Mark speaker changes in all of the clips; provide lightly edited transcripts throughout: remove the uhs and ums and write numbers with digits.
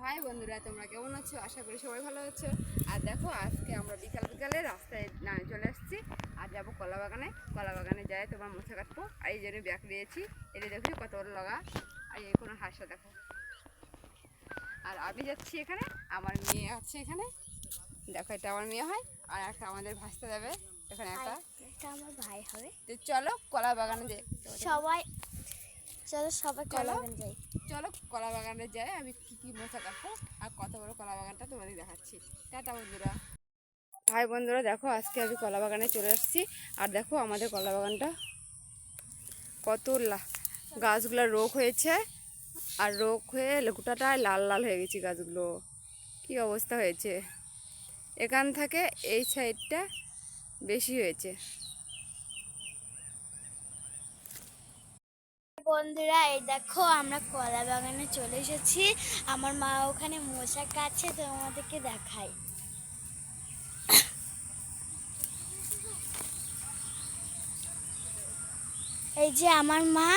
Speaker 1: High বন্ধুরা, তোমরা কেমন আছো? আশা করি সবাই ভালো আছো। আর দেখো, আজকে আমরা বিকাল বিকালে রাস্তায় চলে আসছি আর যাবো কলা বাগানে। কলা বাগানে যাই তোমার মোছা কাটবো, আর এই জন্য ব্যাগ নিয়েছি। এটা দেখো কত বড় লগা, আর এই কোনো হাঁসা দেখো। আর আমি যাচ্ছি এখানে, আমার মেয়ে আছে এখানে, দেখো এটা আমার মেয়ে হয়, আর একটা আমাদের ভাসতে যাবে এখানে একটা,
Speaker 2: এটা আমার ভাই হবে।
Speaker 1: তো চলো কলা বাগানে যাই
Speaker 2: সবাই, চলো সবাই কলা বাগানে যাই।
Speaker 1: চলো কলা বাগানে যাই। আমি কী মোছা কাটবো আর কত বড় কলা বাগানটা তোমাদের দেখাচ্ছি। টাটা বন্ধুরা। হাই বন্ধুরা, দেখো আজকে আমি কলা বাগানে চলে আসছি। আর দেখো আমাদের কলা বাগানটা কত গাছগুলো রোগ হয়েছে, আর রোগ হয়ে গোটাটায় লাল লাল হয়ে গেছে গাছগুলো। কি অবস্থা হয়েছে, এখান থেকে এই সাইডটা বেশি হয়েছে।
Speaker 2: বন্ধুরা, এই দেখো আমরা কলা বাগানে চলে এসেছি। আমার মা ওখানে মোচা কাটছে, তো আমাদেরকে দেখাই। এই যে আমার মা,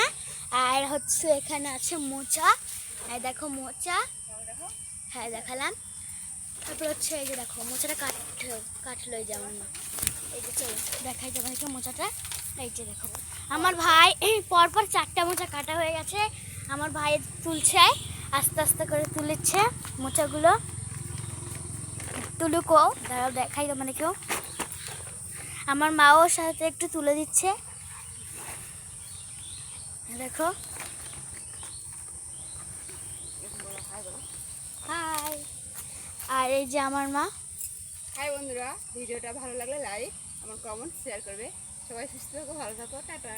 Speaker 2: আর হচ্ছে এখানে আছে মোচা। এই দেখো মোচা, হ্যাঁ দেখালাম। তারপর হচ্ছে এই যে দেখো মোচাটা কাটলো এই যে আমার মা। এই যে চলো দেখাই তোমাদেরকে মোচাটা। এই যে দেখো আমার ভাই পরপর 4টা মোচা কাটা হয়ে গেছে। আমার ভাই তুলছে, আস্তে আস্তে করে তুলেছে মোচাগুলো। তুলুকো দাঁড়াও দেখাই তোমাদেরকেও। আমার মাও সাথে একটু তুলে দিচ্ছে, দেখো। হাই। আর এই যে আমার মা।
Speaker 1: হাই বন্ধুরা, ভিডিওটা ভালো লাগলে লাইক, আমার কমেন্ট শেয়ার করবে। সবাই সুস্থ থাকো, ভালো থাকো, টাটা।